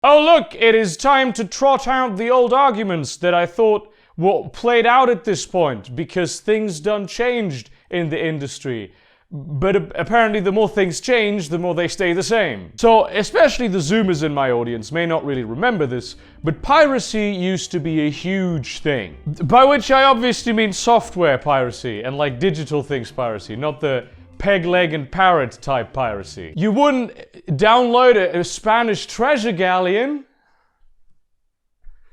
Oh look, it is time to trot out the old arguments that I thought were played out at this point, because things done changed in the industry. But apparently the more things change, the more they stay the same. So, especially the Zoomers in my audience may not really remember this, but piracy used to be a huge thing. By which I obviously mean software piracy, and like digital things piracy, not the peg leg and parrot type piracy. You wouldn't download a Spanish treasure galleon.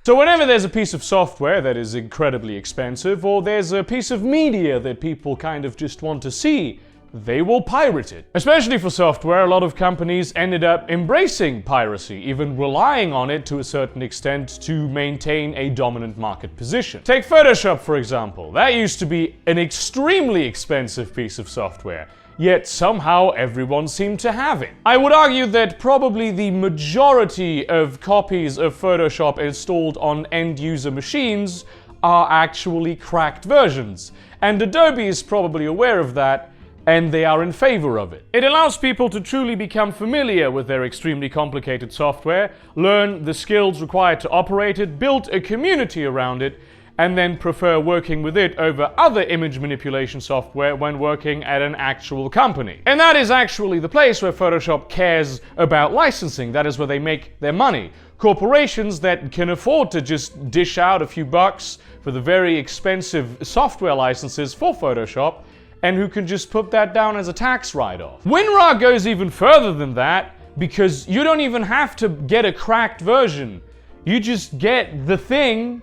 So whenever there's a piece of software that is incredibly expensive, or there's a piece of media that people kind of just want to see, they will pirate it. Especially for software, a lot of companies ended up embracing piracy, even relying on it to a certain extent to maintain a dominant market position. Take Photoshop, for example. That used to be an extremely expensive piece of software, yet somehow everyone seemed to have it. I would argue that probably the majority of copies of Photoshop installed on end-user machines are actually cracked versions, and Adobe is probably aware of that, and they are in favor of it. It allows people to truly become familiar with their extremely complicated software, learn the skills required to operate it, build a community around it, and then prefer working with it over other image manipulation software when working at an actual company. And that is actually the place where Photoshop cares about licensing. That is where they make their money. Corporations that can afford to just dish out a few bucks for the very expensive software licenses for Photoshop, and who can just put that down as a tax write-off. WinRAR goes even further than that, because you don't even have to get a cracked version. You just get the thing,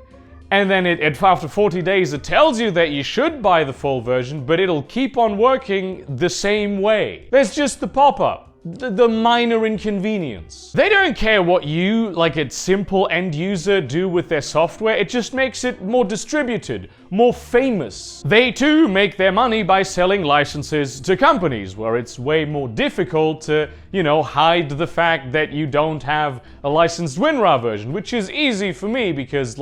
and then after 40 days it tells you that you should buy the full version, but it'll keep on working the same way. There's just the pop-up. The minor inconvenience. They don't care what you, like a simple end user, do with their software. It just makes it more distributed, more famous. They too make their money by selling licenses to companies, where it's way more difficult to, hide the fact that you don't have a licensed WinRAR version, which is easy for me because,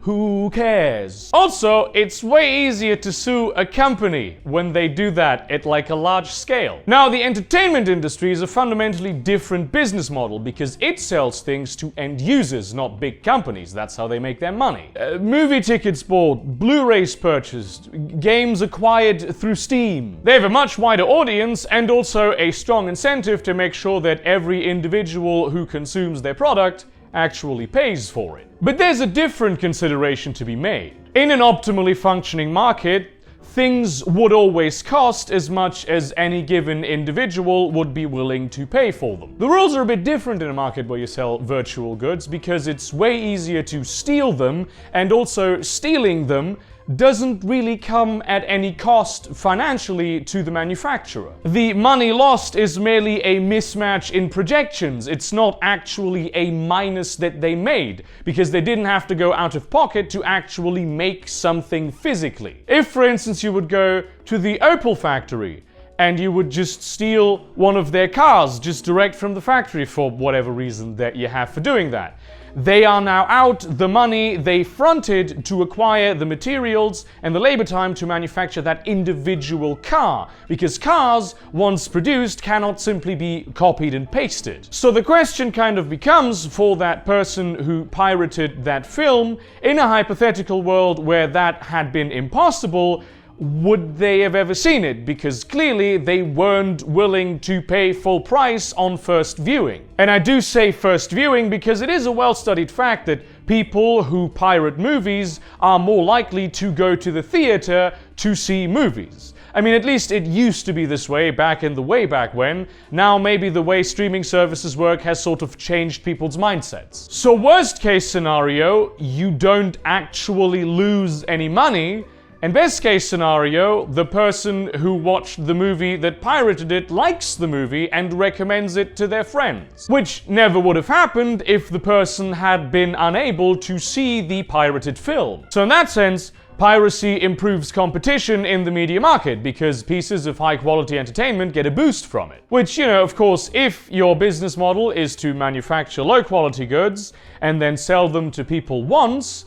who cares? Also, it's way easier to sue a company when they do that at a large scale. Now, the entertainment industry is a fundamentally different business model because it sells things to end users, not big companies. That's how they make their money. Movie tickets bought, Blu-rays purchased, games acquired through Steam. They have a much wider audience and also a strong incentive to make sure that every individual who consumes their product actually pays for it. But there's a different consideration to be made. In an optimally functioning market, things would always cost as much as any given individual would be willing to pay for them. The rules are a bit different in a market where you sell virtual goods because it's way easier to steal them, and also stealing them doesn't really come at any cost financially to the manufacturer. The money lost is merely a mismatch in projections. It's not actually a minus that they made, because they didn't have to go out of pocket to actually make something physically. If, for instance, you would go to the Opel factory and you would just steal one of their cars just direct from the factory for whatever reason that you have for doing that, they are now out the money they fronted to acquire the materials and the labor time to manufacture that individual car, because cars, once produced, cannot simply be copied and pasted. So the question kind of becomes, for that person who pirated that film, in a hypothetical world where that had been impossible, would they have ever seen it? Because clearly they weren't willing to pay full price on first viewing. And I do say first viewing because it is a well-studied fact that people who pirate movies are more likely to go to the theater to see movies. I mean, at least it used to be this way back in the way back when. Now maybe the way streaming services work has sort of changed people's mindsets. So worst case scenario, you don't actually lose any money. And best case scenario, the person who watched the movie that pirated it likes the movie and recommends it to their friends. Which never would have happened if the person had been unable to see the pirated film. So in that sense, piracy improves competition in the media market because pieces of high-quality entertainment get a boost from it. Which, of course, if your business model is to manufacture low-quality goods and then sell them to people once,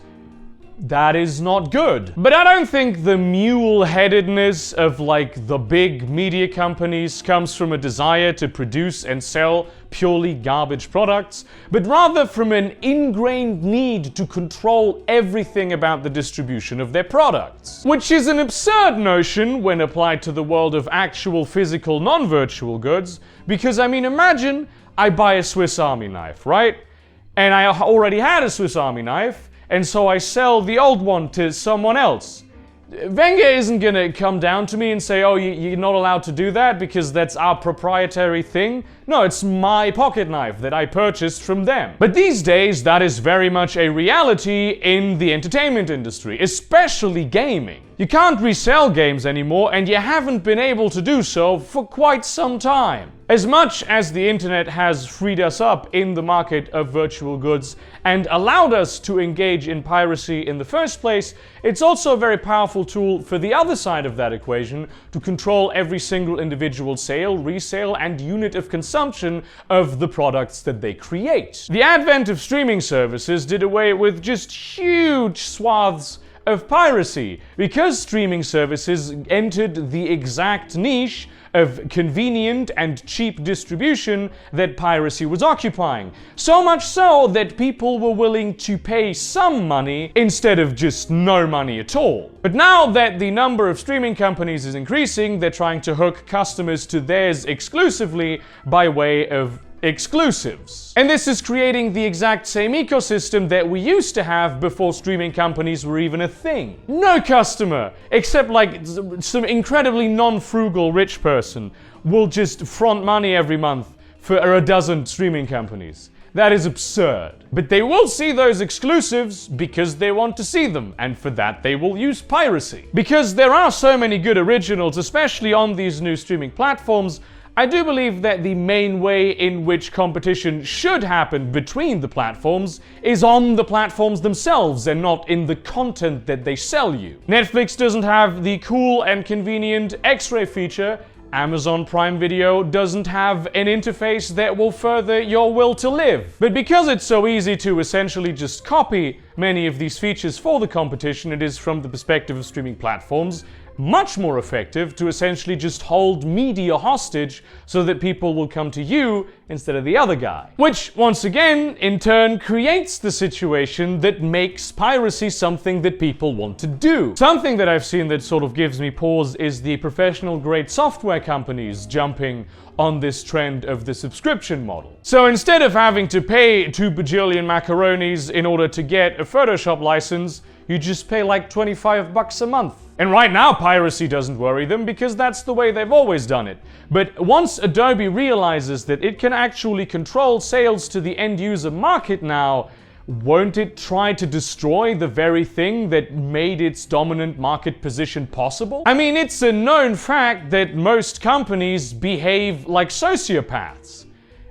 that is not good. But I don't think the mule-headedness of the big media companies comes from a desire to produce and sell purely garbage products, but rather from an ingrained need to control everything about the distribution of their products. Which is an absurd notion when applied to the world of actual physical non-virtual goods, because I mean, imagine I buy a Swiss Army knife, right? And I already had a Swiss Army knife, and so I sell the old one to someone else. Wenger isn't gonna come down to me and say, oh, you're not allowed to do that because that's our proprietary thing. No, it's my pocket knife that I purchased from them. But these days, that is very much a reality in the entertainment industry, especially gaming. You can't resell games anymore, and you haven't been able to do so for quite some time. As much as the internet has freed us up in the market of virtual goods and allowed us to engage in piracy in the first place, it's also a very powerful tool for the other side of that equation to control every single individual sale, resale, and unit of consumption of the products that they create. The advent of streaming services did away with just huge swaths of piracy because streaming services entered the exact niche of convenient and cheap distribution that piracy was occupying. So much so that people were willing to pay some money instead of just no money at all. But now that the number of streaming companies is increasing, they're trying to hook customers to theirs exclusively by way of exclusives. And this is creating the exact same ecosystem that we used to have before streaming companies were even a thing. No customer, except like some incredibly non-frugal rich person, will just front money every month for a dozen streaming companies. That is absurd. But they will see those exclusives because they want to see them, and for that they will use piracy. Because there are so many good originals, especially on these new streaming platforms, I do believe that the main way in which competition should happen between the platforms is on the platforms themselves and not in the content that they sell you. Netflix doesn't have the cool and convenient X-ray feature. Amazon Prime Video doesn't have an interface that will further your will to live. But because it's so easy to essentially just copy many of these features for the competition, it is, from the perspective of streaming platforms, much more effective to essentially just hold media hostage so that people will come to you instead of the other guy. Which, once again, in turn creates the situation that makes piracy something that people want to do. Something that I've seen that sort of gives me pause is the professional-grade software companies jumping on this trend of the subscription model. So instead of having to pay 2 bajillion macaronis in order to get a Photoshop license, you just pay like $25 a month. And right now, piracy doesn't worry them because that's the way they've always done it. But once Adobe realizes that it can actually control sales to the end user market now, won't it try to destroy the very thing that made its dominant market position possible? I mean, it's a known fact that most companies behave like sociopaths.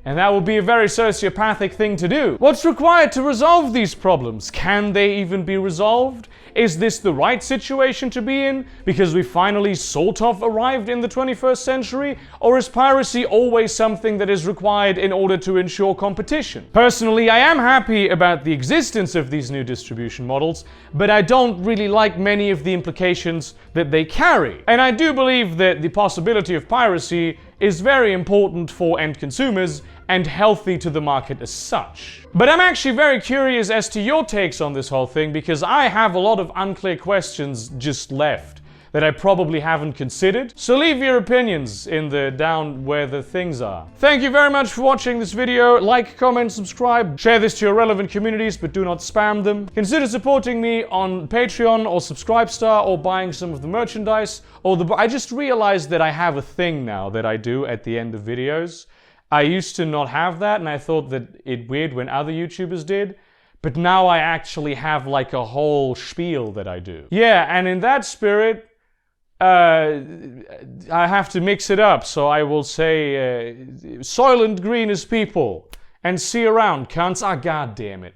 And that would be a very sociopathic thing to do. What's required to resolve these problems? Can they even be resolved? Is this the right situation to be in because we finally sort of arrived in the 21st century? Or is piracy always something that is required in order to ensure competition? Personally, I am happy about the existence of these new distribution models, but I don't really like many of the implications that they carry. And I do believe that the possibility of piracy is very important for end consumers and healthy to the market as such. But I'm actually very curious as to your takes on this whole thing because I have a lot of unclear questions just left that I probably haven't considered. So leave your opinions in the down where the things are. Thank you very much for watching this video. Like, comment, subscribe, share this to your relevant communities, but do not spam them. Consider supporting me on Patreon or Subscribestar or buying some of the merchandise. I just realized that I have a thing now that I do at the end of videos. I used to not have that and I thought that it weird when other YouTubers did. But now I actually have like a whole spiel that I do. Yeah, and in that spirit, I have to mix it up, so I will say, Soylent Green is people, and see you around, cunts. Ah, god damn it.